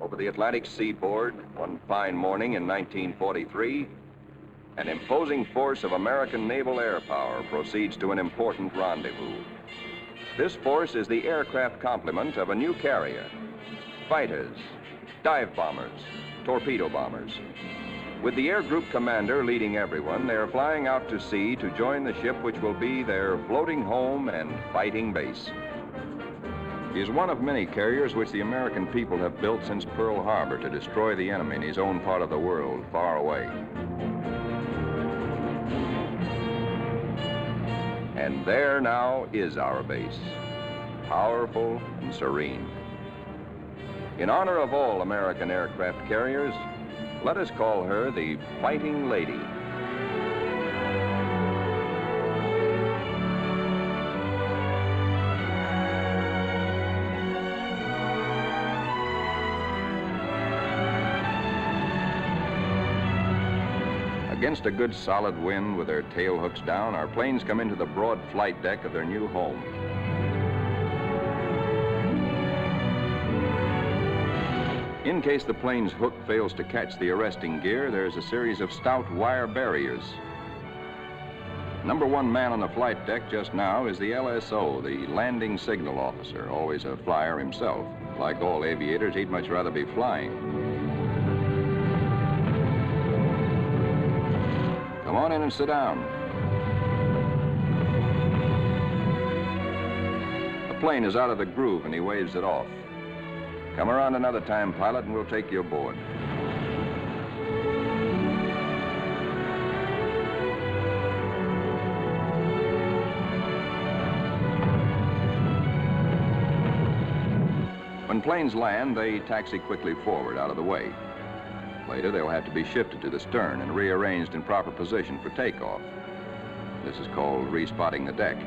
Over the Atlantic seaboard, one fine morning in 1943, an imposing force of American naval air power proceeds to an important rendezvous. This force is the aircraft complement of a new carrier: fighters, dive bombers, torpedo bombers. With the air group commander leading everyone, they are flying out to sea to join the ship which will be their floating home and fighting base. He is one of many carriers which the American people have built since Pearl Harbor to destroy the enemy in his own part of the world, far away. And there now is our base, powerful and serene. In honor of all American aircraft carriers, let us call her the Fighting Lady. Against a good solid wind with their tail hooks down, our planes come into the broad flight deck of their new home. In case the plane's hook fails to catch the arresting gear, there's a series of stout wire barriers. Number one man on the flight deck just now is the LSO, the landing signal officer, always a flyer himself. Like all aviators, he'd much rather be flying. Come on in and sit down. The plane is out of the groove and he waves it off. Come around another time, pilot, and we'll take you aboard. When planes land, they taxi quickly forward out of the way. Later, they'll have to be shifted to the stern and rearranged in proper position for takeoff. This is called respotting the deck.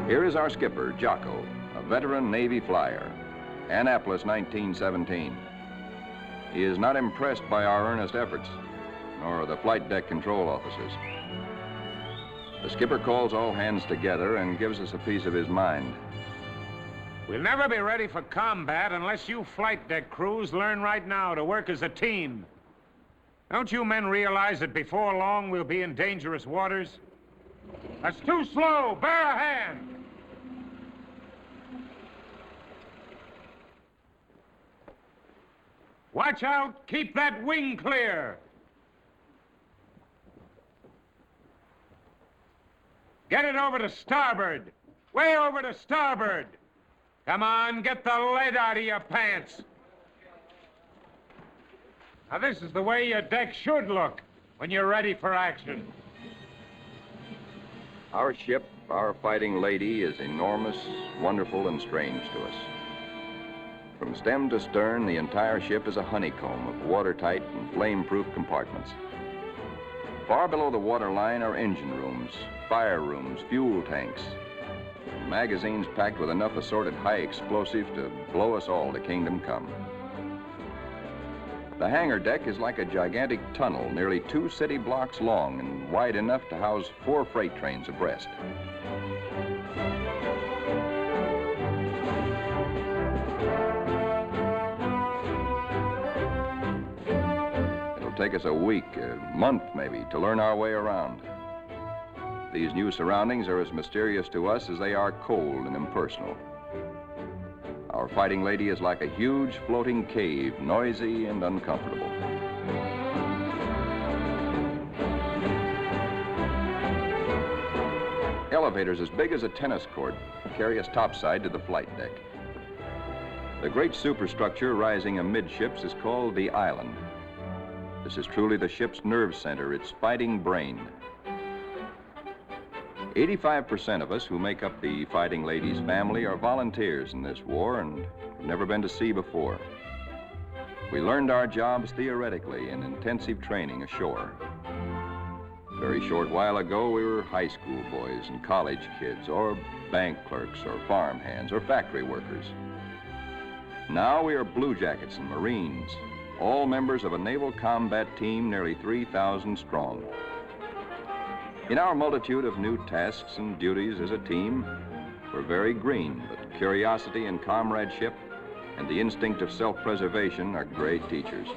Here is our skipper, Jocko, a veteran Navy flyer, Annapolis, 1917. He is not impressed by our earnest efforts, nor are the flight deck control officers. The skipper calls all hands together and gives us a piece of his mind. We'll never be ready for combat unless you flight deck crews learn right now to work as a team. Don't you men realize that before long we'll be in dangerous waters? That's too slow. Bear a hand. Watch out. Keep that wing clear. Get it over to starboard. Way over to starboard. Come on, get the lead out of your pants. Now, this is the way your deck should look when you're ready for action. Our ship, our Fighting Lady, is enormous, wonderful, and strange to us. From stem to stern, the entire ship is a honeycomb of watertight and flame-proof compartments. Far below the waterline are engine rooms, fire rooms, fuel tanks, and magazines packed with enough assorted high explosive to blow us all to kingdom come. The hangar deck is like a gigantic tunnel, nearly 2 city blocks long and wide enough to house 4 freight trains abreast. It'll take us a week, a month maybe, to learn our way around. These new surroundings are as mysterious to us as they are cold and impersonal. Our Fighting Lady is like a huge floating cave, noisy and uncomfortable. Elevators as big as a tennis court carry us topside to the flight deck. The great superstructure rising amidships is called the island. This is truly the ship's nerve center, its fighting brain. 85% of us who make up the Fighting Lady's family are volunteers in this war and have never been to sea before. We learned our jobs theoretically in intensive training ashore. A very short while ago, we were high school boys and college kids, or bank clerks, or farm hands, or factory workers. Now we are blue jackets and Marines, all members of a naval combat team nearly 3,000 strong. In our multitude of new tasks and duties as a team, we're very green, but curiosity and comradeship, and the instinct of self-preservation are great teachers.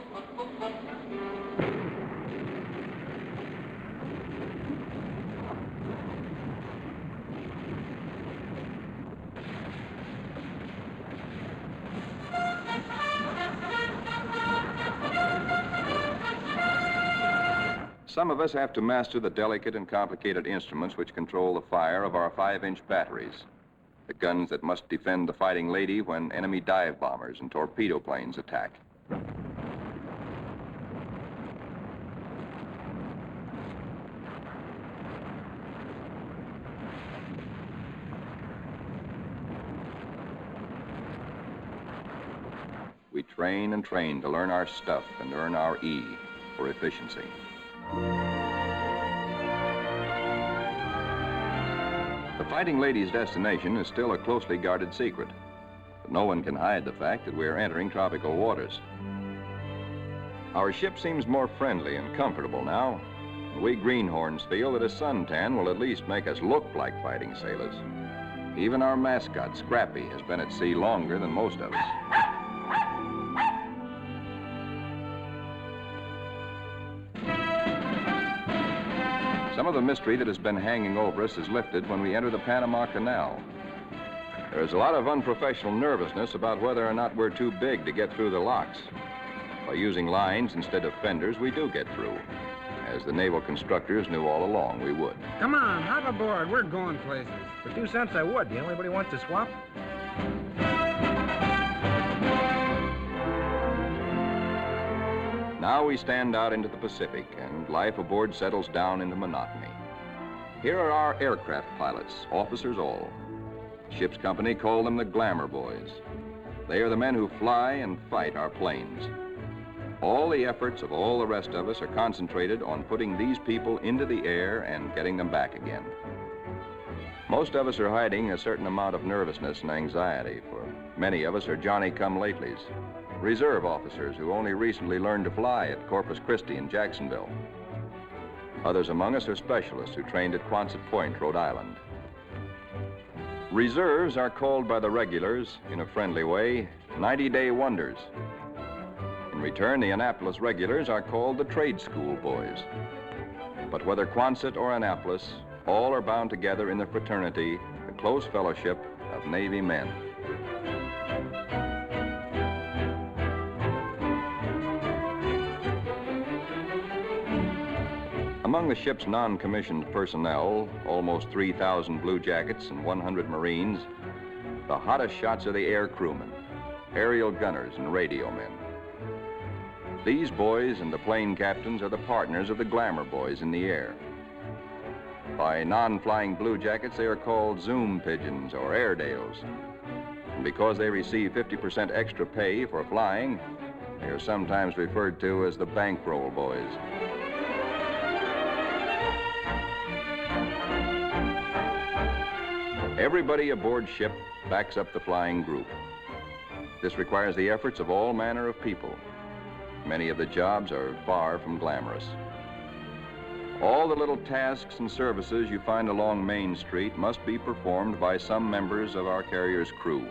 Some of us have to master the delicate and complicated instruments which control the fire of our 5-inch batteries, the guns that must defend the fighting lady when enemy dive bombers and torpedo planes attack. We train and train to learn our stuff and earn our E for efficiency. The fighting lady's destination is still a closely guarded secret, but no one can hide the fact that we are entering tropical waters. Our ship seems more friendly and comfortable now, and we greenhorns feel that a suntan will at least make us look like fighting sailors. Even our mascot, Scrappy, has been at sea longer than most of us. Some of the mystery that has been hanging over us is lifted when we enter the Panama Canal. There's a lot of unprofessional nervousness about whether or not we're too big to get through the locks. By using lines instead of fenders, we do get through, as the naval constructors knew all along we would. Come on, hop aboard. We're going places. For 2 cents, I would. Do you know anybody wants to swap? Now we stand out into the Pacific, and life aboard settles down into monotony. Here are our aircraft pilots, officers all. Ship's company call them the glamour boys. They are the men who fly and fight our planes. All the efforts of all the rest of us are concentrated on putting these people into the air and getting them back again. Most of us are hiding a certain amount of nervousness and anxiety, for many of us are Johnny-come-latelys, reserve officers who only recently learned to fly at Corpus Christi and Jacksonville. Others among us are specialists who trained at Quonset Point, Rhode Island. Reserves are called by the regulars, in a friendly way, 90-day wonders. In return, the Annapolis regulars are called the trade school boys. But whether Quonset or Annapolis, all are bound together in the fraternity, the close fellowship of Navy men. Among the ship's non-commissioned personnel, almost 3,000 blue jackets and 100 Marines, the hottest shots are the air crewmen, aerial gunners, and radio men. These boys and the plane captains are the partners of the glamour boys in the air. By non-flying blue jackets, they are called Zoom pigeons or Airedales. And because they receive 50% extra pay for flying, they are sometimes referred to as the bankroll boys. Everybody aboard ship backs up the flying group. This requires the efforts of all manner of people. Many of the jobs are far from glamorous. All the little tasks and services you find along Main Street must be performed by some members of our carrier's crew.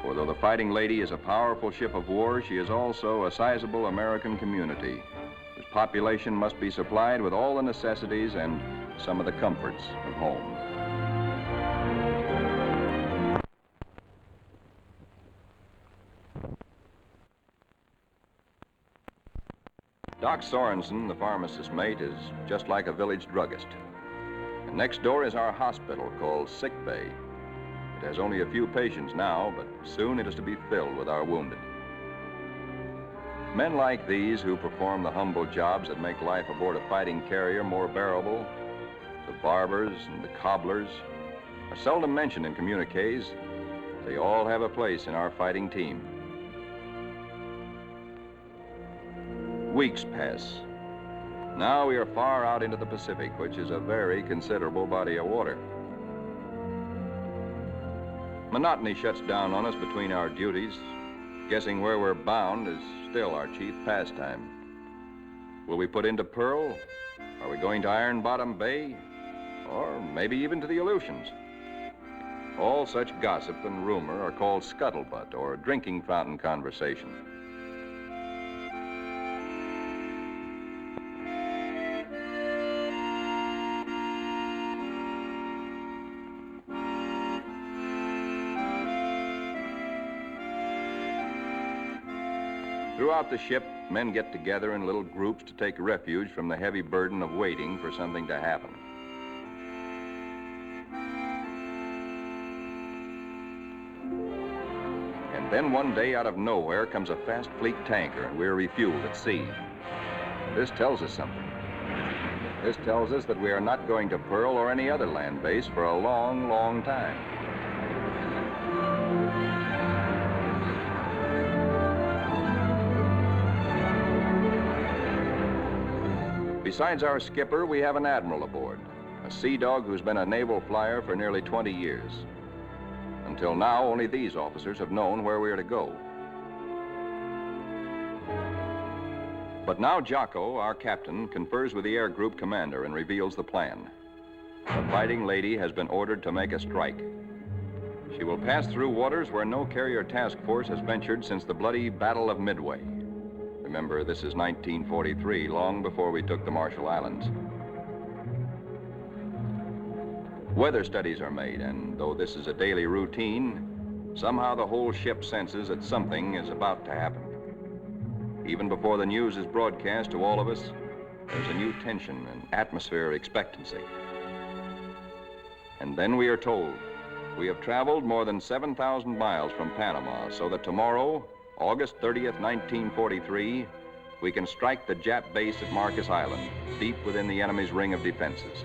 For though the Fighting Lady is a powerful ship of war, she is also a sizable American community, whose population must be supplied with all the necessities and some of the comforts of home. Doc Sorensen, the pharmacist's mate, is just like a village druggist. And next door is our hospital called Sick Bay. It has only a few patients now, but soon it is to be filled with our wounded. Men like these who perform the humble jobs that make life aboard a fighting carrier more bearable, the barbers and the cobblers, are seldom mentioned in communiques. They all have a place in our fighting team. Weeks pass. Now we are far out into the Pacific, which is a very considerable body of water. Monotony shuts down on us between our duties. Guessing where we're bound is still our chief pastime. Will we put into Pearl? Are we going to Iron Bottom Bay? Or maybe even to the Aleutians? All such gossip and rumor are called scuttlebutt or drinking fountain conversation. Throughout the ship, men get together in little groups to take refuge from the heavy burden of waiting for something to happen. And then one day, out of nowhere, comes a fast fleet tanker, and we're refueled at sea. This tells us something. This tells us that we are not going to Pearl or any other land base for a long, long time. Besides our skipper, we have an admiral aboard, a sea dog who's been a naval flyer for nearly 20 years. Until now, only these officers have known where we are to go. But now Jocko, our captain, confers with the air group commander and reveals the plan. The Fighting Lady has been ordered to make a strike. She will pass through waters where no carrier task force has ventured since the bloody Battle of Midway. Remember, this is 1943, long before we took the Marshall Islands. Weather studies are made, and though this is a daily routine, somehow the whole ship senses that something is about to happen. Even before the news is broadcast to all of us, there's a new tension and atmosphere of expectancy. And then we are told we have traveled more than 7,000 miles from Panama, so that tomorrow, August 30th, 1943, we can strike the Jap base at Marcus Island, deep within the enemy's ring of defenses.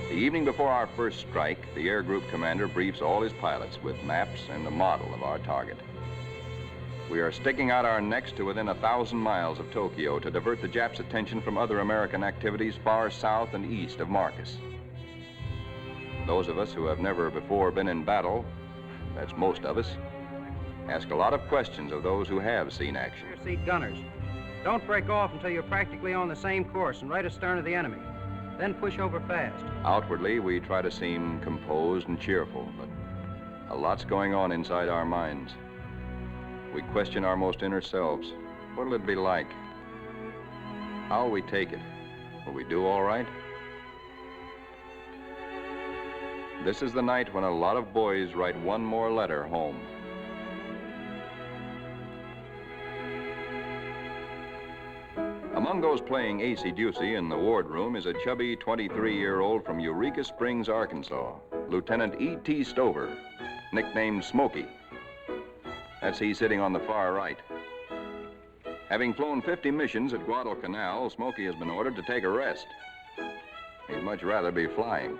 The evening before our first strike, the air group commander briefs all his pilots with maps and a model of our target. We are sticking out our necks to within 1,000 miles of Tokyo to divert the Japs' attention from other American activities far south and east of Marcus. Those of us who have never before been in battle, that's most of us, ask a lot of questions of those who have seen action. Rear seat gunners, don't break off until you're practically on the same course and right astern of the enemy. Then push over fast. Outwardly, we try to seem composed and cheerful, but a lot's going on inside our minds. We question our most inner selves. What'll it be like? How'll we take it? Will we do all right? This is the night when a lot of boys write one more letter home. Among those playing acey-deucey in the wardroom is a chubby 23-year-old from Eureka Springs, Arkansas, Lieutenant E.T. Stover, nicknamed Smokey. That's he sitting on the far right. Having flown 50 missions at Guadalcanal, Smokey has been ordered to take a rest. He'd much rather be flying.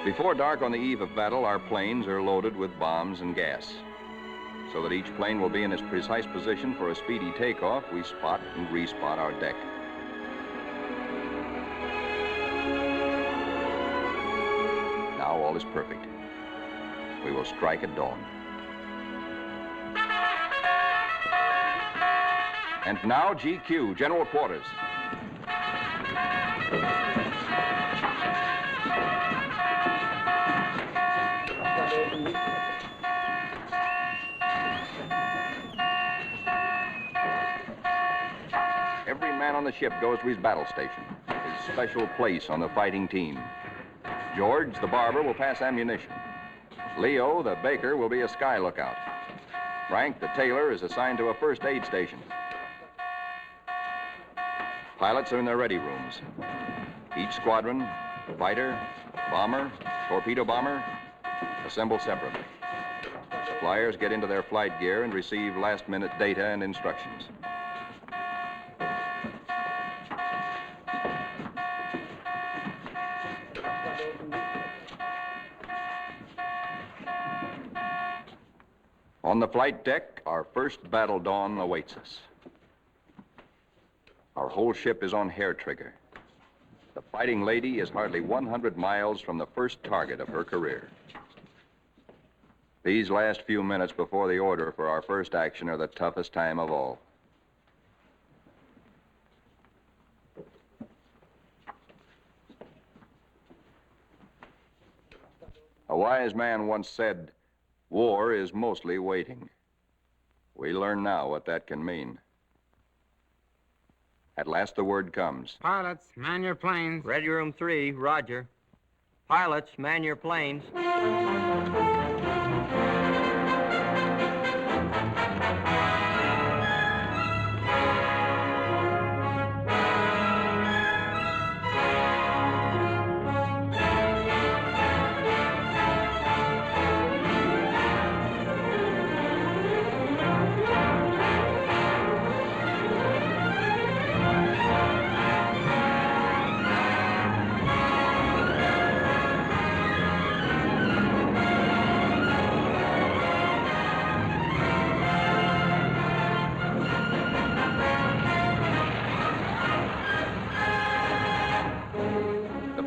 Before dark on the eve of battle, our planes are loaded with bombs and gas. So that each plane will be in its precise position for a speedy takeoff, we spot and respot our deck. Now all is perfect. We will strike at dawn. And now GQ, General Quarters. Every man on the ship goes to his battle station, his special place on the fighting team. George, the barber, will pass ammunition. Leo, the baker, will be a sky lookout. Frank, the tailor, is assigned to a first aid station. Pilots are in their ready rooms. Each squadron, fighter, bomber, torpedo bomber, assemble separately. Flyers get into their flight gear and receive last-minute data and instructions. On the flight deck, our first battle dawn awaits us. Our whole ship is on hair trigger. The Fighting Lady is hardly 100 miles from the first target of her career. These last few minutes before the order for our first action are the toughest time of all. A wise man once said, war is mostly waiting. We learn now what that can mean. At last the word comes. Pilots, man your planes. Ready Room 3, roger. Pilots, man your planes.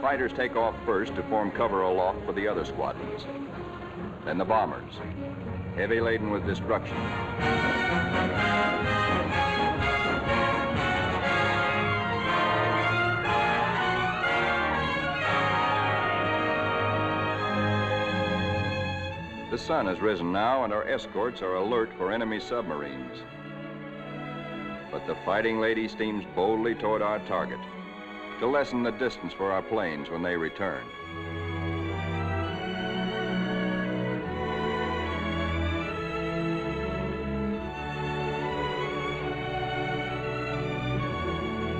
Fighters take off first to form cover aloft for the other squadrons. Then the bombers, heavy laden with destruction. The sun has risen now, and our escorts are alert for enemy submarines. But the Fighting Lady steams boldly toward our target to lessen the distance for our planes when they return.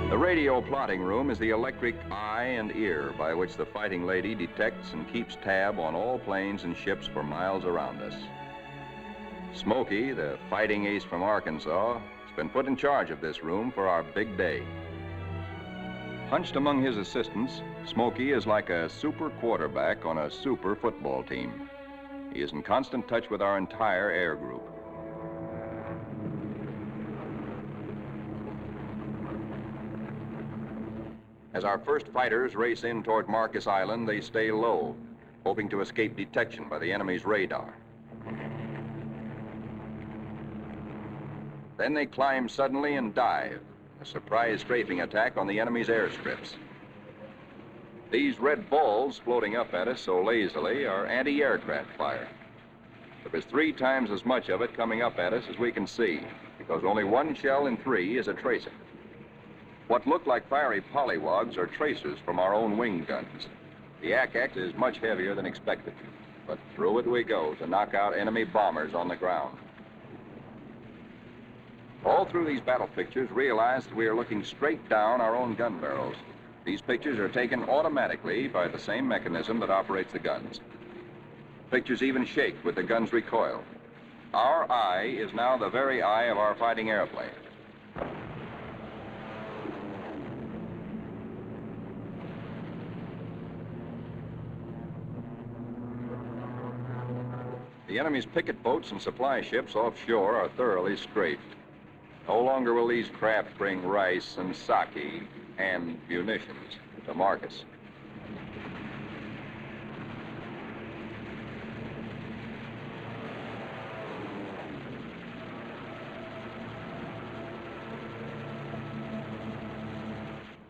The radio plotting room is the electric eye and ear by which the Fighting Lady detects and keeps tab on all planes and ships for miles around us. Smokey, the fighting ace from Arkansas, has been put in charge of this room for our big day. Hunched among his assistants, Smokey is like a super quarterback on a super football team. He is in constant touch with our entire air group. As our first fighters race in toward Marcus Island, they stay low, hoping to escape detection by the enemy's radar. Then they climb suddenly and dive. A surprise strafing attack on the enemy's airstrips. These red balls floating up at us so lazily are anti-aircraft fire. There is 3 times as much of it coming up at us as we can see, because only 1 shell in 3 is a tracer. What look like fiery polywogs are tracers from our own wing guns. The ack-ack is much heavier than expected, but through it we go to knock out enemy bombers on the ground. All through these battle pictures, realize that we are looking straight down our own gun barrels. These pictures are taken automatically by the same mechanism that operates the guns. Pictures even shake with the gun's recoil. Our eye is now the very eye of our fighting airplane. The enemy's picket boats and supply ships offshore are thoroughly strafed. No longer will these craft bring rice and sake and munitions to Marcus.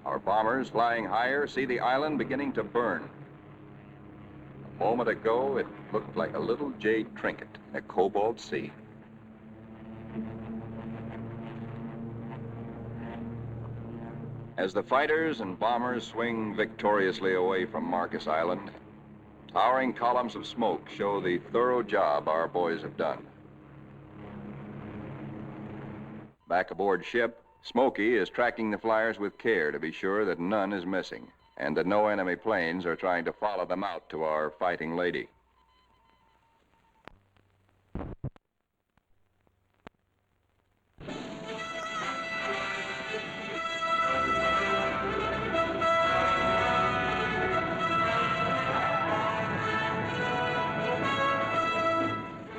Our bombers flying higher see the island beginning to burn. A moment ago, it looked like a little jade trinket in a cobalt sea. As the fighters and bombers swing victoriously away from Marcus Island, towering columns of smoke show the thorough job our boys have done. Back aboard ship, Smokey is tracking the flyers with care to be sure that none is missing and that no enemy planes are trying to follow them out to our Fighting Lady.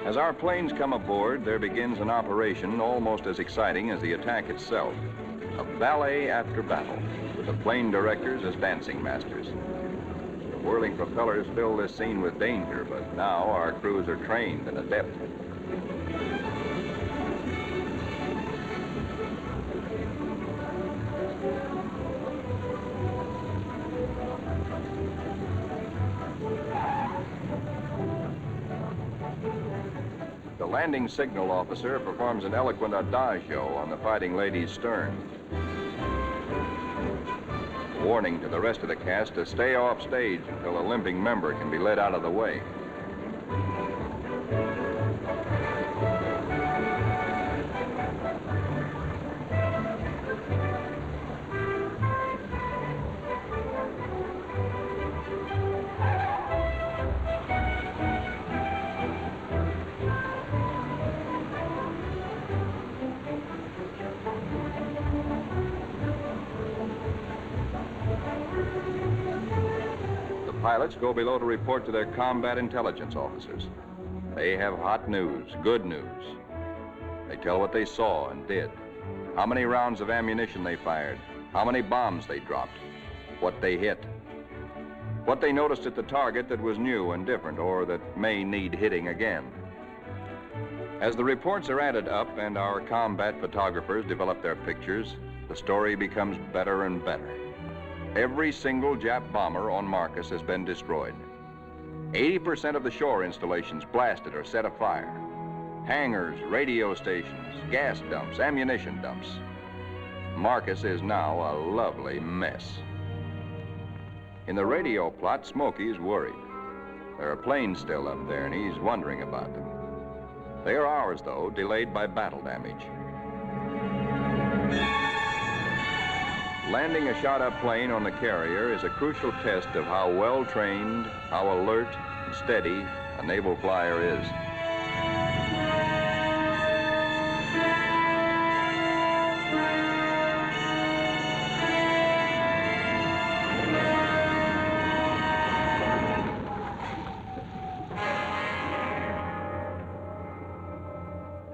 As our planes come aboard, there begins an operation almost as exciting as the attack itself. A ballet after battle, with the plane directors as dancing masters. The whirling propellers fill this scene with danger, but now our crews are trained and adept. landing signal officer performs an eloquent adagio on the Fighting Lady's stern. A warning to the rest of the cast to stay off stage until a limping member can be led out of the way. Pilots go below to report to their combat intelligence officers. They have hot news, good news. They tell what they saw and did, how many rounds of ammunition they fired, how many bombs they dropped, what they hit, what they noticed at the target that was new and different or that may need hitting again. As the reports are added up and our combat photographers develop their pictures, the story becomes better and better. Every single Jap bomber on Marcus has been destroyed. 80% of the shore installations blasted or set afire. Hangars, radio stations, gas dumps, ammunition dumps. Marcus is now a lovely mess. In the radio plot, Smokey's worried. There are planes still up there and he's wondering about them. They are ours, though, delayed by battle damage. Landing a shot-up plane on the carrier is a crucial test of how well-trained, how alert and steady a naval flyer is.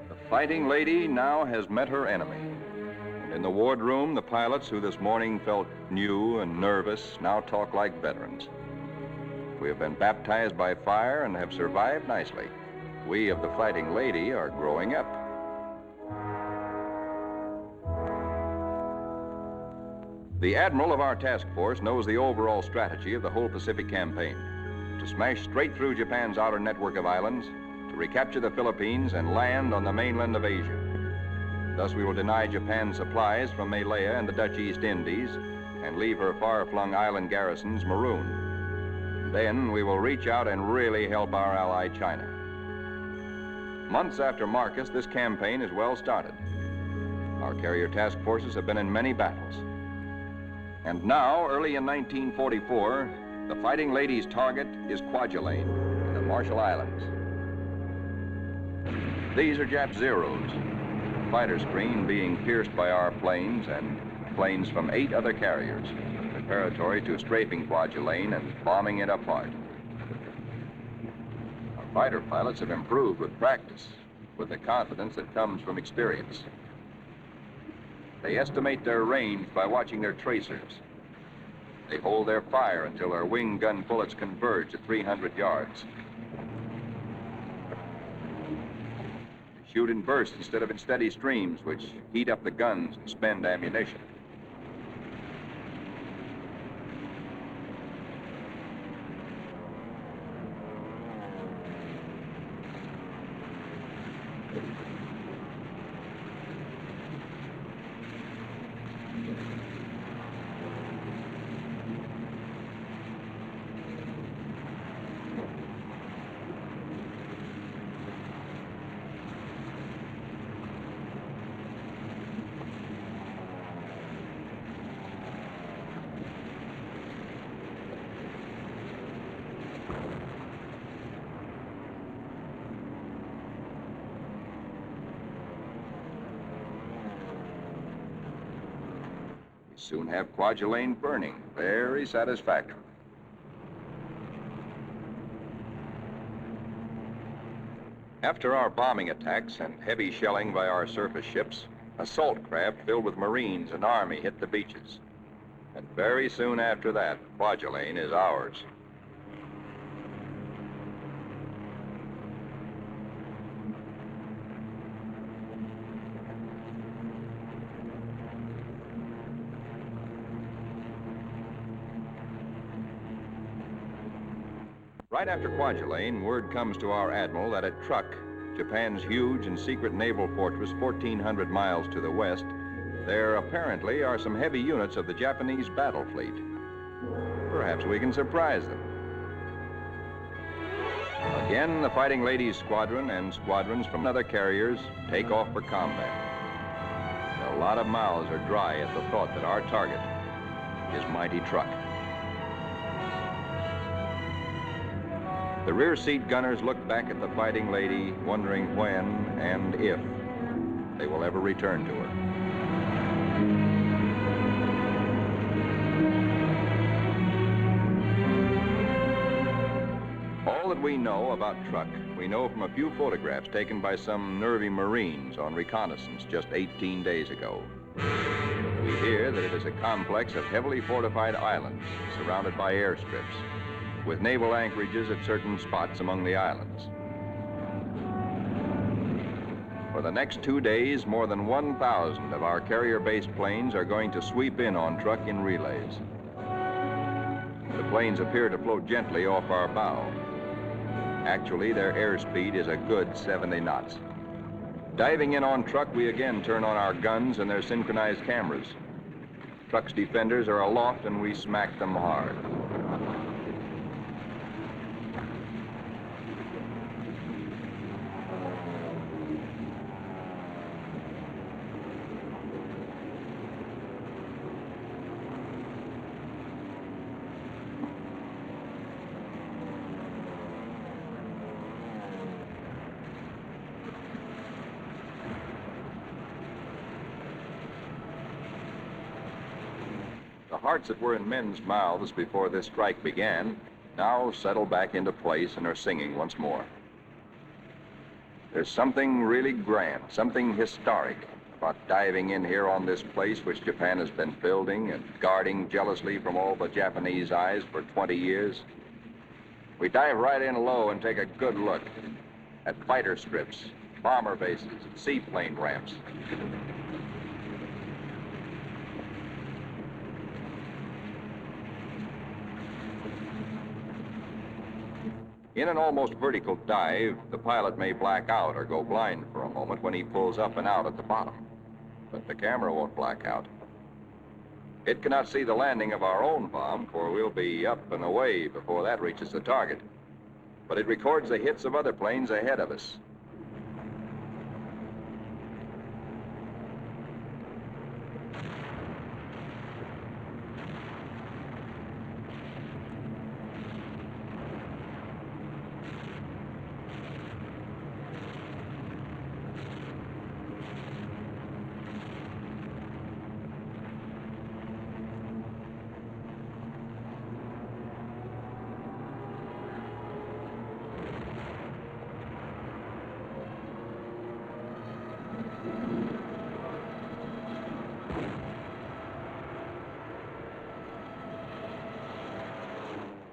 The Fighting Lady now has met her enemy. In the wardroom, the pilots who this morning felt new and nervous now talk like veterans. We have been baptized by fire and have survived nicely. We of the Fighting Lady are growing up. The admiral of our task force knows the overall strategy of the whole Pacific campaign: to smash straight through Japan's outer network of islands, to recapture the Philippines and land on the mainland of Asia. Thus, we will deny Japan supplies from Malaya and the Dutch East Indies and leave her far-flung island garrisons marooned. Then we will reach out and really help our ally China. Months after Marcus, this campaign is well started. Our carrier task forces have been in many battles. And now, early in 1944, the Fighting Lady's target is Kwajalein in the Marshall Islands. These are Jap Zeros. Fighter screen being pierced by our planes and planes from 8 other carriers, preparatory to strafing Kwajalein and bombing it apart. Our fighter pilots have improved with practice, with the confidence that comes from experience. They estimate their range by watching their tracers. They hold their fire until their wing gun bullets converge at 300 yards. Shoot in bursts instead of in steady streams, which heat up the guns and spend ammunition. Soon have Kwajalein burning. Very satisfactory. After our bombing attacks and heavy shelling by our surface ships, assault craft filled with Marines and Army hit the beaches. And very soon after that, Kwajalein is ours. Right after Kwajalein, word comes to our admiral that at Truk, Japan's huge and secret naval fortress 1,400 miles to the west, there apparently are some heavy units of the Japanese battle fleet. Perhaps we can surprise them. Again, the Fighting Ladies Squadron and squadrons from other carriers take off for combat. A lot of mouths are dry at the thought that our target is mighty Truk. The rear seat gunners look back at the Fighting Lady, wondering when and if they will ever return to her. All that we know about Truk, we know from a few photographs taken by some nervy Marines on reconnaissance just 18 days ago. We hear that it is a complex of heavily fortified islands surrounded by airstrips, with naval anchorages at certain spots among the islands. For the next 2 days, more than 1,000 of our carrier-based planes are going to sweep in on Truk in relays. The planes appear to float gently off our bow. Actually, their airspeed is a good 70 knots. Diving in on Truk, we again turn on our guns and their synchronized cameras. Truk's defenders are aloft and we smack them hard. The hearts that were in men's mouths before this strike began now settle back into place and are singing once more. There's something really grand, something historic about diving in here on this place which Japan has been building and guarding jealously from all the Japanese eyes for 20 years. We dive right in low and take a good look at fighter strips, bomber bases, and seaplane ramps. In an almost vertical dive, the pilot may black out or go blind for a moment when he pulls up and out at the bottom. But the camera won't black out. It cannot see the landing of our own bomb, for we'll be up and away before that reaches the target. But it records the hits of other planes ahead of us.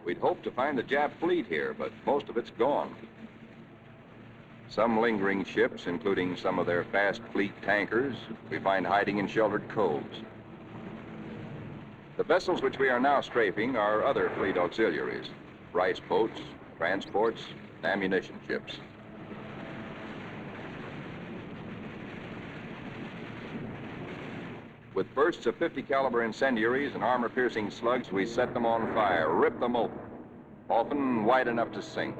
We'd hoped to find the Jap fleet here, but most of it's gone. Some lingering ships, including some of their fast fleet tankers, we find hiding in sheltered coves. The vessels which we are now strafing are other fleet auxiliaries, rice boats, transports, and ammunition ships. With bursts of 50 caliber incendiaries and armor-piercing slugs, we set them on fire, rip them open, often wide enough to sink.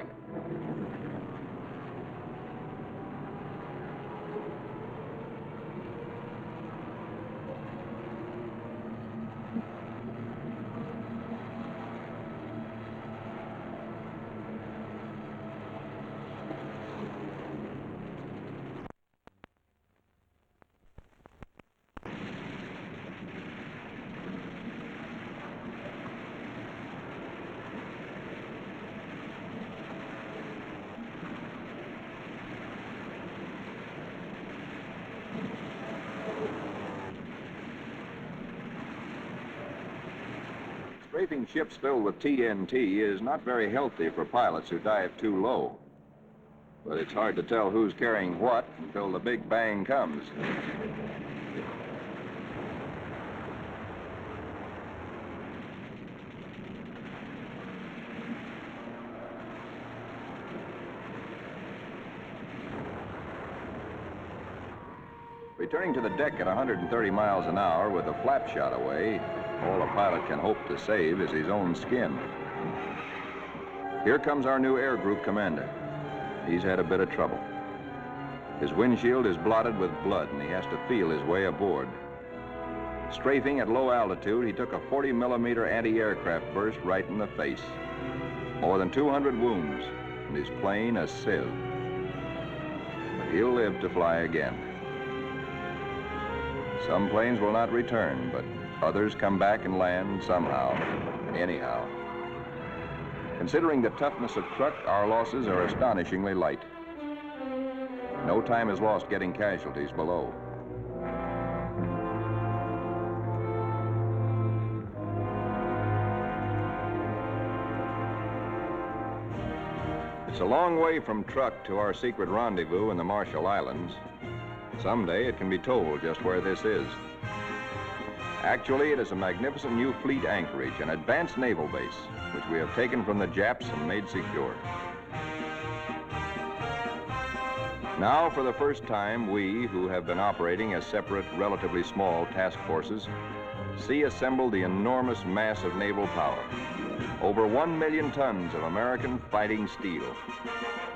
Strafing ships filled with TNT is not very healthy for pilots who dive too low. But it's hard to tell who's carrying what until the big bang comes. Returning to the deck at 130 miles an hour with a flap shot away, all a pilot can hope to save is his own skin. Here comes our new air group commander. He's had a bit of trouble. His windshield is blotted with blood, and he has to feel his way aboard. Strafing at low altitude, he took a 40-millimeter anti-aircraft burst right in the face. More than 200 wounds, and his plane a sieve. But he'll live to fly again. Some planes will not return, but others come back and land somehow, anyhow. Considering the toughness of Truk, our losses are astonishingly light. No time is lost getting casualties below. It's a long way from Truk to our secret rendezvous in the Marshall Islands. Someday it can be told just where this is. Actually, it is a magnificent new fleet anchorage, an advanced naval base, which we have taken from the Japs and made secure. Now, for the first time, we, who have been operating as separate, relatively small task forces, see assembled the enormous mass of naval power. Over 1 million tons of American fighting steel.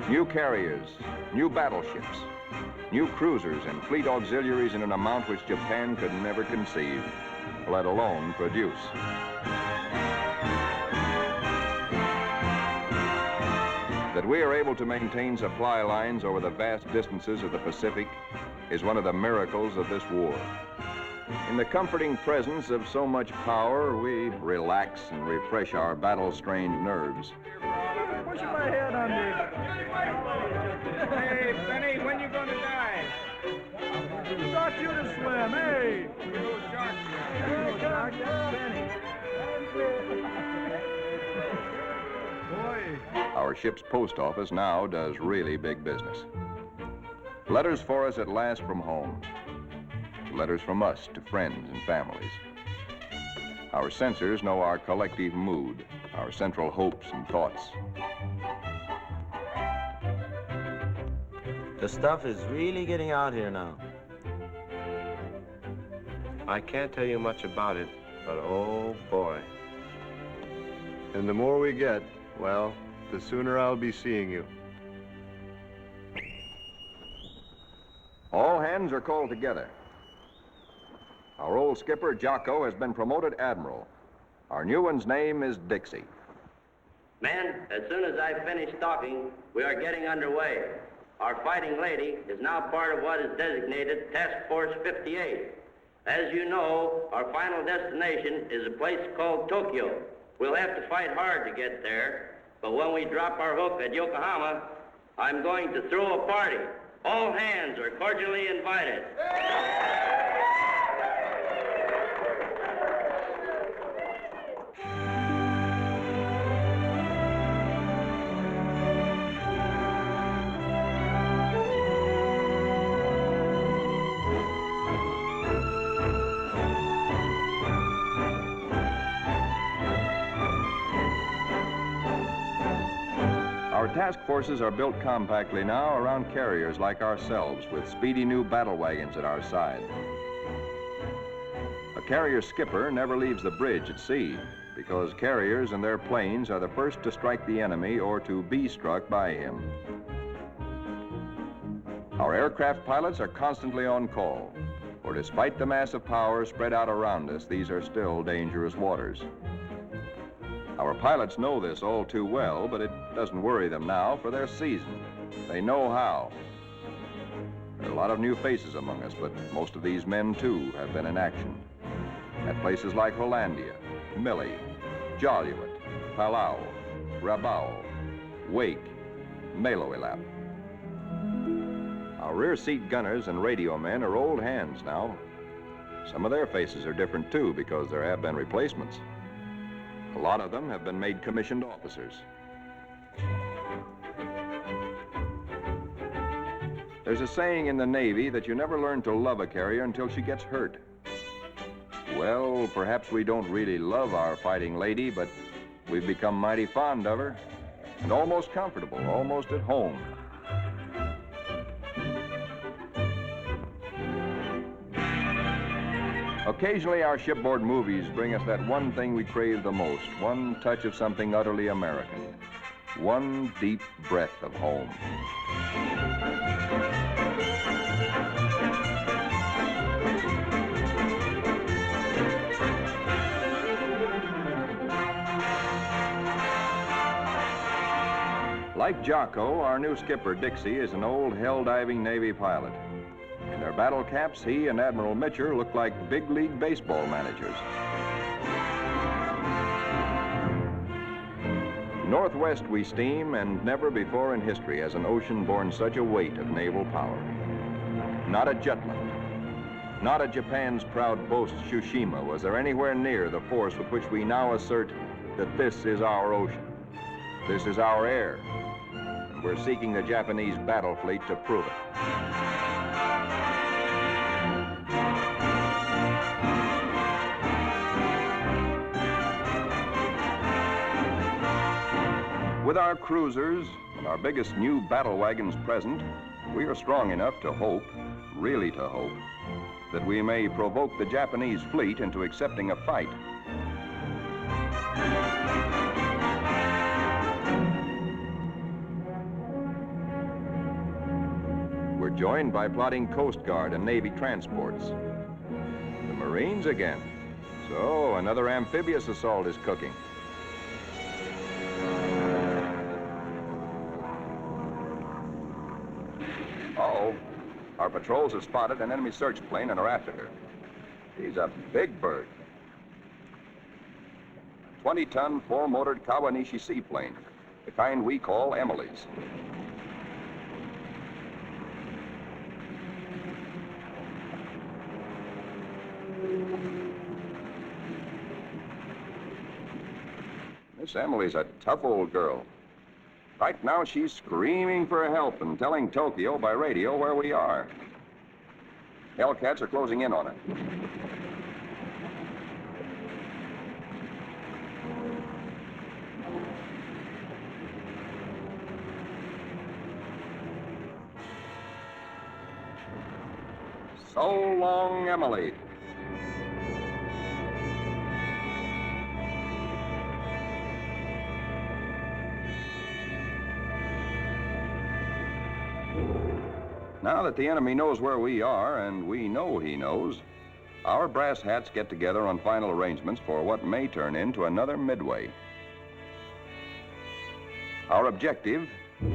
New carriers, new battleships, new cruisers and fleet auxiliaries in an amount which Japan could never conceive, let alone produce. That we are able to maintain supply lines over the vast distances of the Pacific is one of the miracles of this war. In the comforting presence of so much power, we relax and refresh our battle-strained nerves. Pushing my head under. Hey, Benny, when you gonna die? Who taught you to swim? Hey! Our ship's post office now does really big business. Letters for us at last from home. Letters from us to friends and families. Our censors know our collective mood, our central hopes and thoughts. The stuff is really getting out here now. I can't tell you much about it, but oh boy. And the more we get, well, the sooner I'll be seeing you. All hands are called together. Our old skipper, Jocko, has been promoted admiral. Our new one's name is Dixie. Men, as soon as I finish talking, we are getting underway. Our fighting lady is now part of what is designated Task Force 58. As you know, our final destination is a place called Tokyo. We'll have to fight hard to get there, but when we drop our hook at Yokohama, I'm going to throw a party. All hands are cordially invited. Our task forces are built compactly now around carriers like ourselves with speedy new battle wagons at our side. A carrier skipper never leaves the bridge at sea because carriers and their planes are the first to strike the enemy or to be struck by him. Our aircraft pilots are constantly on call, for despite the massive power spread out around us, these are still dangerous waters. Our pilots know this all too well, but it doesn't worry them now, for they're seasoned. They know how. There are a lot of new faces among us, but most of these men, too, have been in action. At places like Hollandia, Mille, Joliet, Palau, Rabaul, Wake, Meloilap. Our rear seat gunners and radio men are old hands now. Some of their faces are different, too, because there have been replacements. A lot of them have been made commissioned officers. There's a saying in the Navy that you never learn to love a carrier until she gets hurt. Well, perhaps we don't really love our fighting lady, but we've become mighty fond of her and almost comfortable, almost at home. Occasionally, our shipboard movies bring us that one thing we crave the most, one touch of something utterly American, one deep breath of home. Like Jocko, our new skipper, Dixie, is an old hell-diving Navy pilot. In their battle caps, he and Admiral Mitcher look like big league baseball managers. Northwest we steam, and never before in history has an ocean borne such a weight of naval power. Not at Jutland, not at Japan's proud boast Tsushima was there anywhere near the force with which we now assert that this is our ocean. This is our air. And we're seeking the Japanese battle fleet to prove it. With our cruisers and our biggest new battle wagons present, we are strong enough to hope, really to hope, that we may provoke the Japanese fleet into accepting a fight. We're joined by plotting Coast Guard and Navy transports. The Marines again. So another amphibious assault is cooking. Uh-oh. Our patrols have spotted an enemy search plane and are after her. He's a big bird. 20-ton, four-motored Kawanishi seaplane, the kind we call Emily's. Miss Emily's a tough old girl. Right now, she's screaming for help and telling Tokyo by radio where we are. Hellcats are closing in on her. So long, Emily. Now that the enemy knows where we are, and we know he knows, our brass hats get together on final arrangements for what may turn into another Midway. Our objective,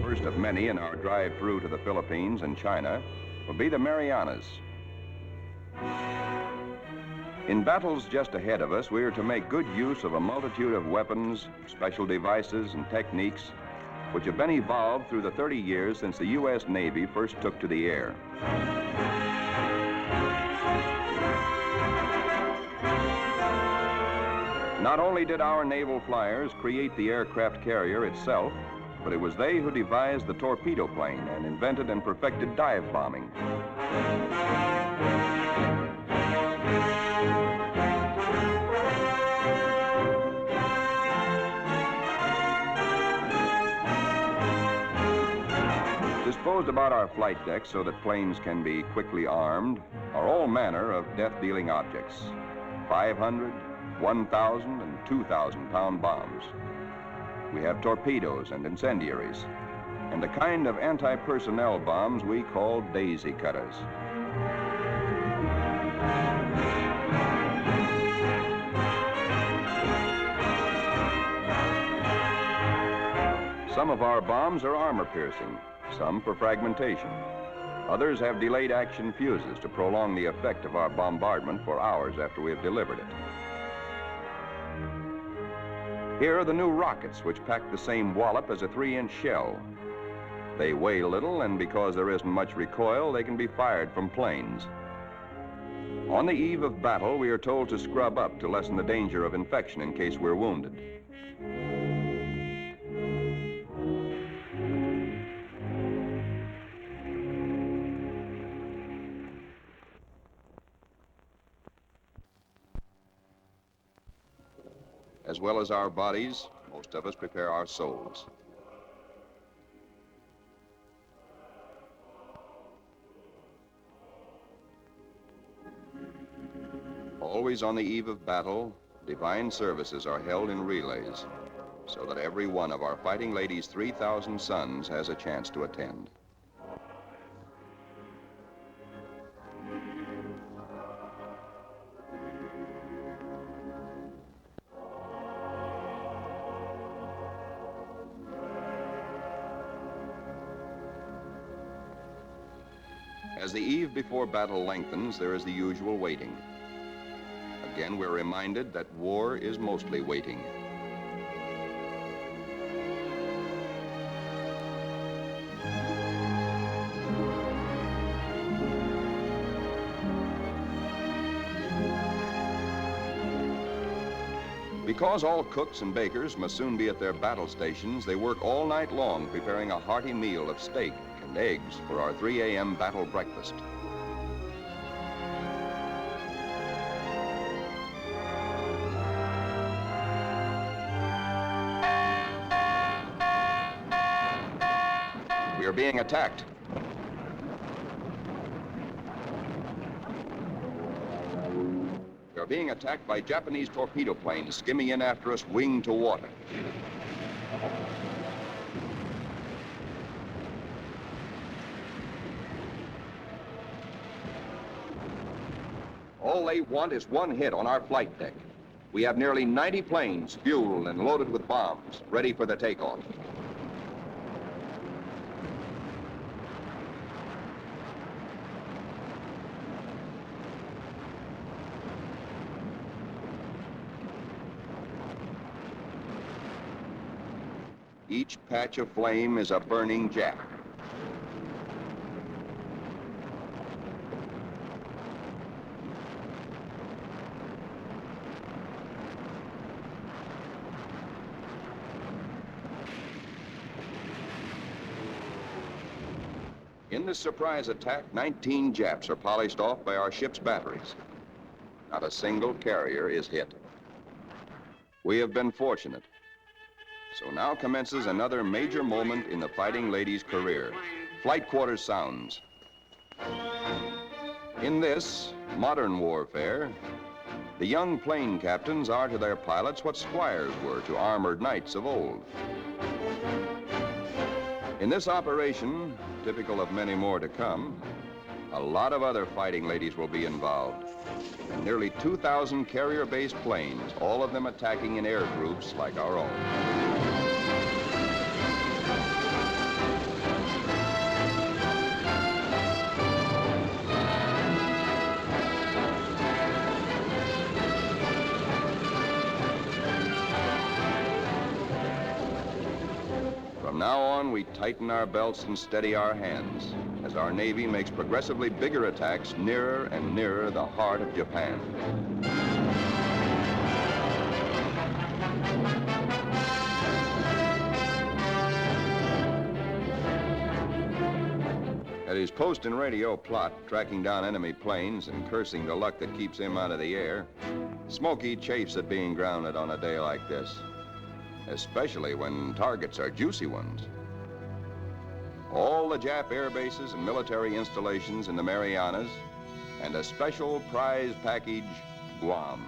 first of many in our drive through to the Philippines and China, will be the Marianas. In battles just ahead of us, we are to make good use of a multitude of weapons, special devices, and techniques which have been evolved through the 30 years since the U.S. Navy first took to the air. Not only did our naval flyers create the aircraft carrier itself, but it was they who devised the torpedo plane and invented and perfected dive bombing. Disposed about our flight decks so that planes can be quickly armed are all manner of death-dealing objects. 500, 1,000, and 2,000-pound bombs. We have torpedoes and incendiaries, and the kind of anti-personnel bombs we call daisy cutters. Some of our bombs are armor-piercing, some for fragmentation. Others have delayed action fuses to prolong the effect of our bombardment for hours after we have delivered it. Here are the new rockets, which pack the same wallop as a 3-inch shell. They weigh little, and because there isn't much recoil, they can be fired from planes. On the eve of battle, we are told to scrub up to lessen the danger of infection in case we're wounded. As well as our bodies, most of us prepare our souls. Always on the eve of battle, divine services are held in relays so that every one of our fighting ladies' 3,000 sons has a chance to attend. As the eve before battle lengthens, there is the usual waiting. Again, we're reminded that war is mostly waiting. Because all cooks and bakers must soon be at their battle stations, they work all night long preparing a hearty meal of steak and eggs for our 3 a.m. battle breakfast. We are being attacked. We are being attacked by Japanese torpedo planes skimming in after us, wing to water. All they want is one hit on our flight deck. We have nearly 90 planes fueled and loaded with bombs, ready for the takeoff. Each patch of flame is a burning Jap. In this surprise attack, 19 Japs are polished off by our ship's batteries. Not a single carrier is hit. We have been fortunate. So now commences another major moment in the fighting lady's career. Flight quarters sounds. In this modern warfare, the young plane captains are to their pilots what squires were to armored knights of old. In this operation, typical of many more to come, a lot of other fighting ladies will be involved. And nearly 2,000 carrier-based planes, all of them attacking in air groups like our own. From now on, we tighten our belts and steady our hands as our Navy makes progressively bigger attacks nearer and nearer the heart of Japan. At his post and radio plot, tracking down enemy planes and cursing the luck that keeps him out of the air, Smokey chafes at being grounded on a day like this, especially when targets are juicy ones. All the Jap air bases and military installations in the Marianas, and a special prize package, Guam,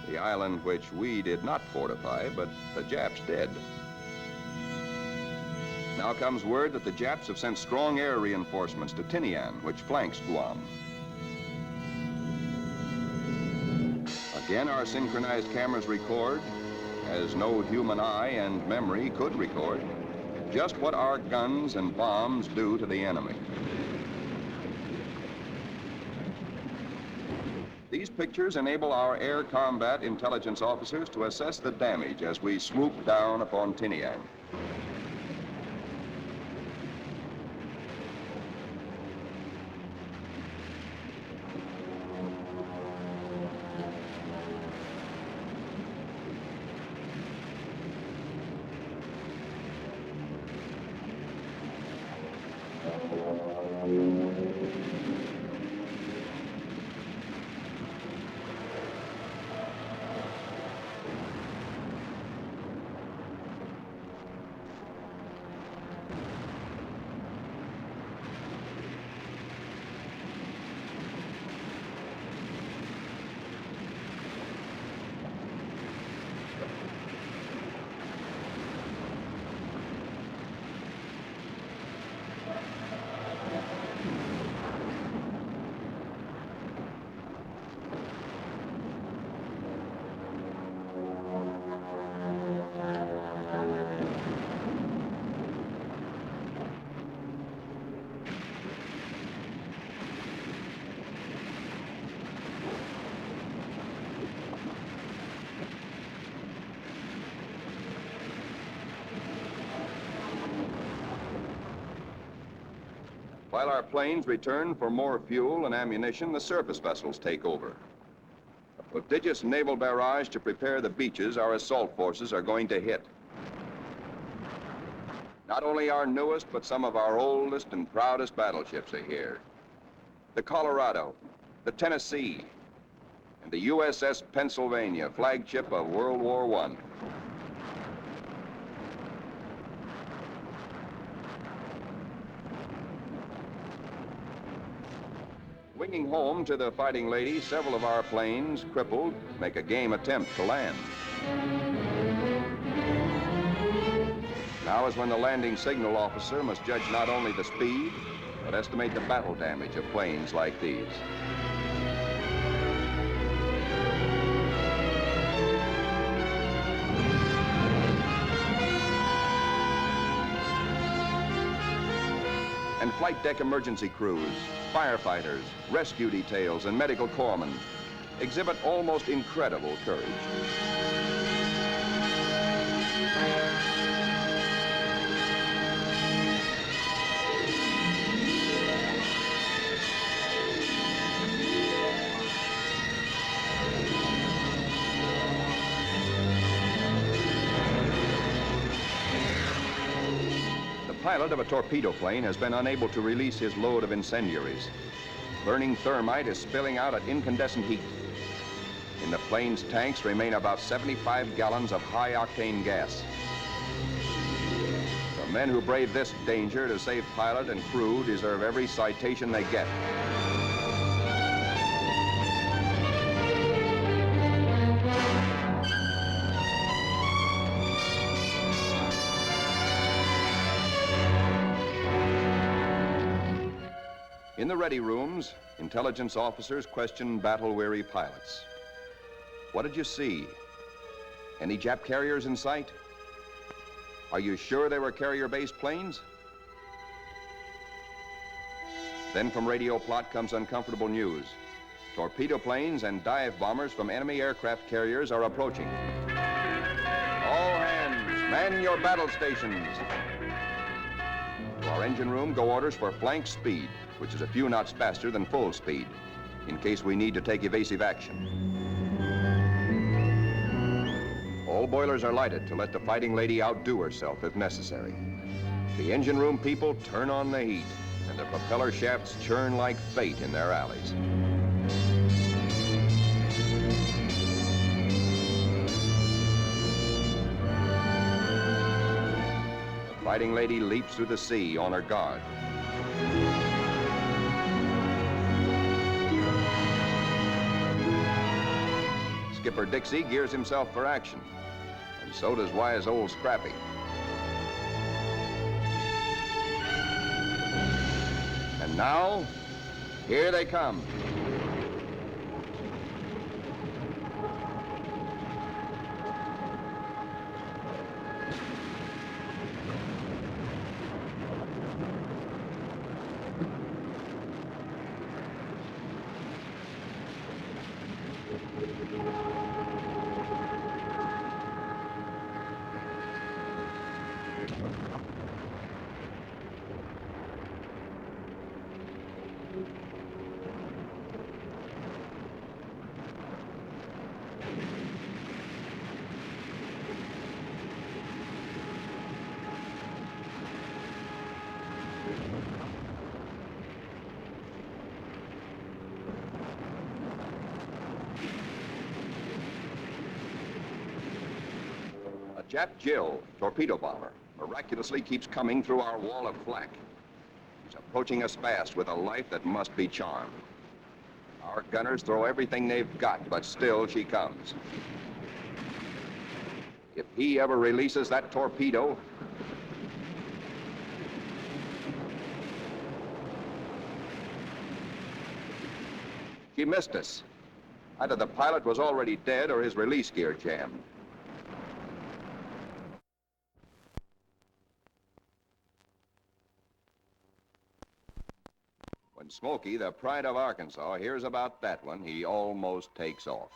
the island which we did not fortify, but the Japs did. Now comes word that the Japs have sent strong air reinforcements to Tinian, which flanks Guam. Again, our synchronized cameras record, as no human eye and memory could record, just what our guns and bombs do to the enemy. These pictures enable our air combat intelligence officers to assess the damage as we swoop down upon Tinian. While our planes return for more fuel and ammunition, the surface vessels take over. A prodigious naval barrage to prepare the beaches our assault forces are going to hit. Not only our newest, but some of our oldest and proudest battleships are here. The Colorado, the Tennessee, and the USS Pennsylvania, flagship of World War I. Winging home to the Fighting Lady, several of our planes, crippled, make a game attempt to land. Now is when the landing signal officer must judge not only the speed, but estimate the battle damage of planes like these. And flight deck emergency crews, firefighters, rescue details, and medical corpsmen exhibit almost incredible courage. The pilot of a torpedo plane has been unable to release his load of incendiaries. Burning thermite is spilling out at incandescent heat. In the plane's tanks remain about 75 gallons of high-octane gas. The men who brave this danger to save pilot and crew deserve every citation they get. In the ready rooms, intelligence officers question battle-weary pilots. What did you see? Any Jap carriers in sight? Are you sure they were carrier-based planes? Then from radio plot comes uncomfortable news. Torpedo planes and dive bombers from enemy aircraft carriers are approaching. All hands, man your battle stations. To our engine room go orders for flank speed, which is a few knots faster than full speed, in case we need to take evasive action. All boilers are lighted to let the Fighting Lady outdo herself if necessary. The engine room people turn on the heat, and the propeller shafts churn like fate in their alleys. The Fighting Lady leaps through the sea on her guard. Skipper Dixie gears himself for action, and so does wise old Scrappy. And now, here they come. Jap Jill, torpedo bomber, miraculously keeps coming through our wall of flak. He's approaching us fast with a life that must be charmed. Our gunners throw everything they've got, but still she comes. If he ever releases that torpedo, she missed us. Either the pilot was already dead or his release gear jammed. When Smokey, the pride of Arkansas, hears about that one, he almost takes off.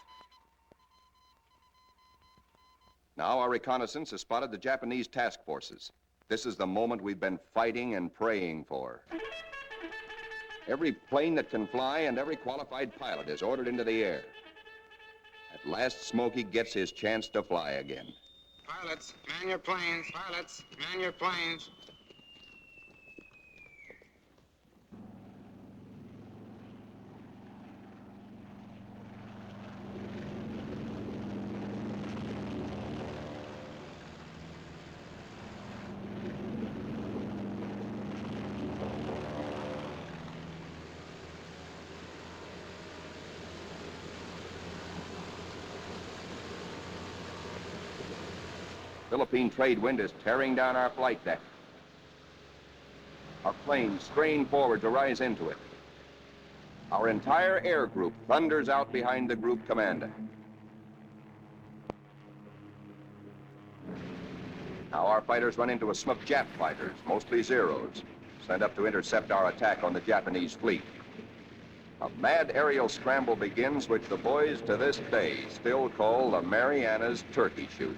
Now our reconnaissance has spotted the Japanese task forces. This is the moment we've been fighting and praying for. Every plane that can fly and every qualified pilot is ordered into the air. At last, Smokey gets his chance to fly again. Pilots, man your planes. Pilots, man your planes. Philippine trade wind is tearing down our flight deck. Our planes strain forward to rise into it. Our entire air group thunders out behind the group commander. Now our fighters run into a smoke Jap fighters, mostly Zeros, sent up to intercept our attack on the Japanese fleet. A mad aerial scramble begins, which the boys to this day still call the Marianas Turkey Shoot.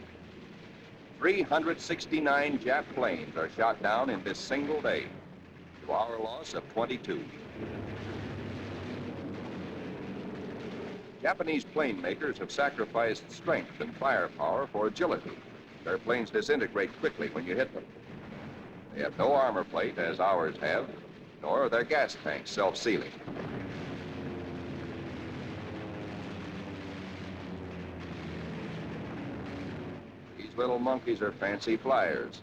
369 Jap planes are shot down in this single day, to our loss of 22. Japanese plane makers have sacrificed strength and firepower for agility. Their planes disintegrate quickly when you hit them. They have no armor plate, as ours have, nor are their gas tanks self-sealing. Little monkeys are fancy flyers.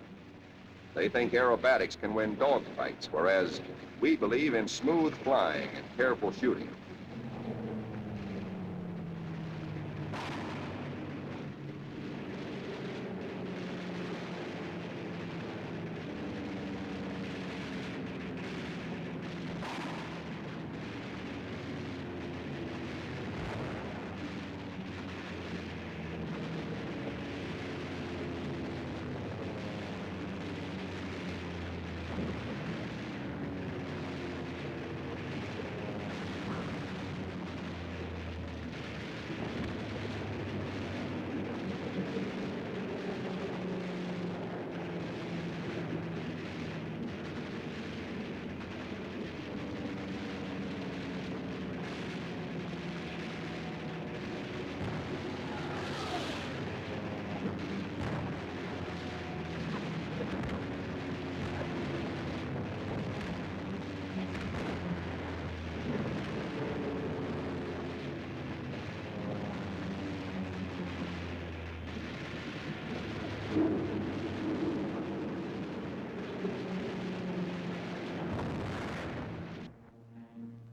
They think aerobatics can win dogfights, whereas we believe in smooth flying and careful shooting.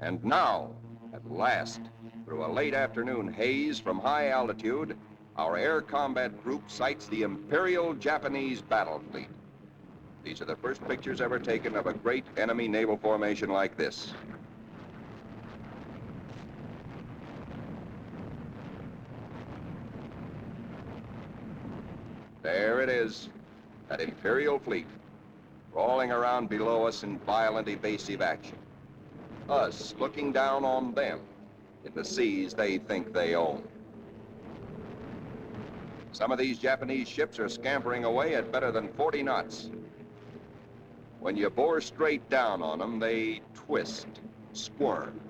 And now, at last, through a late afternoon haze from high altitude, our air combat group sights the Imperial Japanese battle fleet. These are the first pictures ever taken of a great enemy naval formation like this. There it is, that Imperial fleet, crawling around below us in violent evasive action. Us looking down on them in the seas they think they own. Some of these Japanese ships are scampering away at better than 40 knots. When you bore straight down on them, they twist, squirm.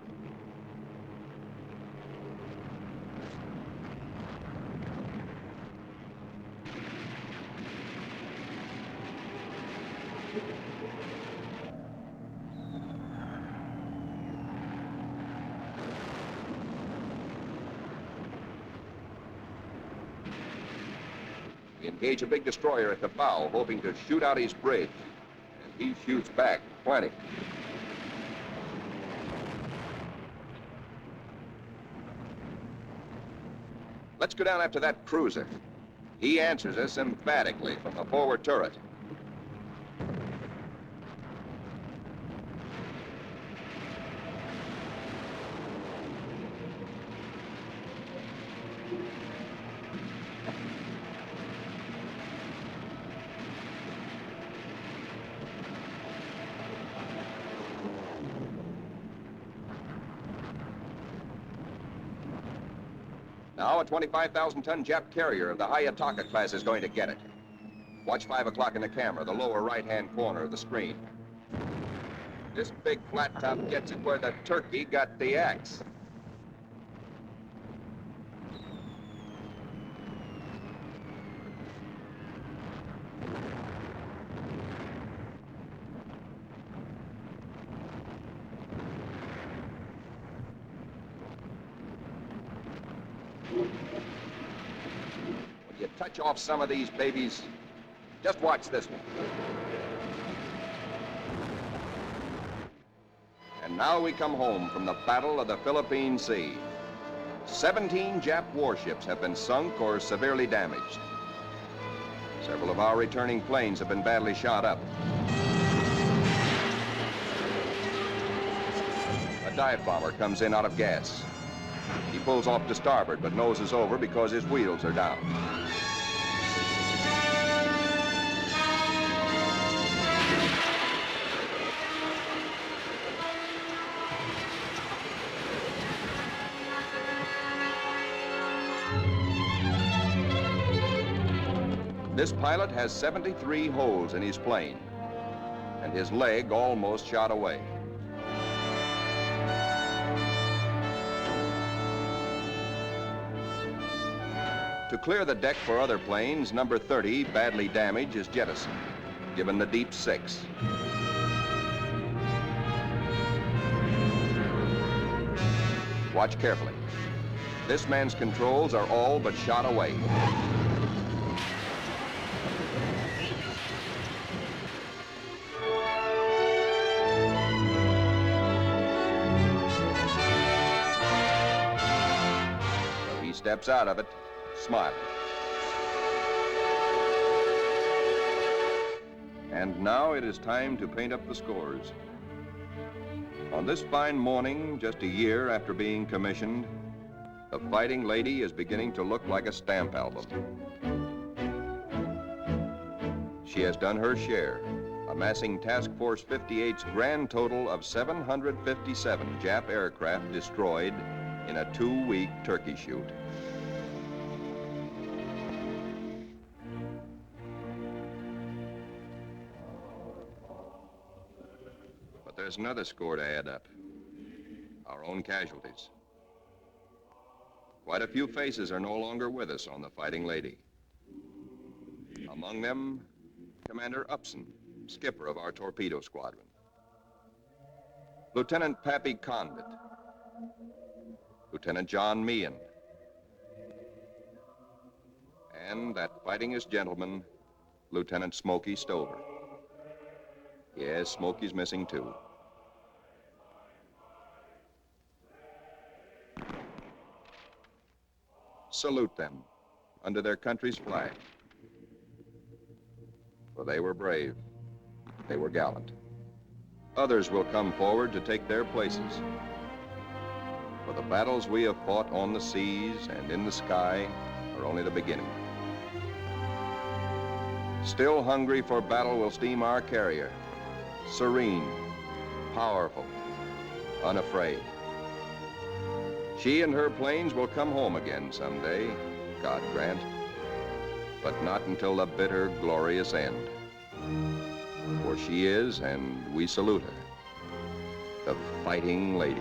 We engage a big destroyer at the bow, hoping to shoot out his bridge. And he shoots back plenty. Let's go down after that cruiser. He answers us emphatically from the forward turret. Now a 25,000-ton Jap carrier of the Hayataka class is going to get it. Watch 5 o'clock in the camera, the lower right-hand corner of the screen. This big flat top gets it where the turkey got the axe. When you touch off some of these babies, just watch this one. And now we come home from the Battle of the Philippine Sea. 17 Jap warships have been sunk or severely damaged. Several of our returning planes have been badly shot up. A dive bomber comes in out of gas. He pulls off to starboard, but noses over because his wheels are down. This pilot has 73 holes in his plane, and his leg almost shot away. To clear the deck for other planes, number 30, badly damaged, is jettisoned, given the deep 6. Watch carefully. This man's controls are all but shot away. Steps out of it, smiling. And now it is time to paint up the scores. On this fine morning, just a year after being commissioned, the Fighting Lady is beginning to look like a stamp album. She has done her share, amassing Task Force 58's grand total of 757 Jap aircraft destroyed in a 2-week turkey shoot. But there's another score to add up. Our own casualties. Quite a few faces are no longer with us on the Fighting Lady. Among them, Commander Upson, skipper of our torpedo squadron. Lieutenant Pappy Condit. Lieutenant John Meehan. And that fightingest gentleman, Lieutenant Smokey Stover. Yes, Smokey's missing too. Salute them under their country's flag. For they were brave. They were gallant. Others will come forward to take their places. For the battles we have fought on the seas and in the sky are only the beginning. Still hungry for battle will steam our carrier, serene, powerful, unafraid. She and her planes will come home again someday, God grant, but not until the bitter, glorious end. For she is, and we salute her, the Fighting Lady.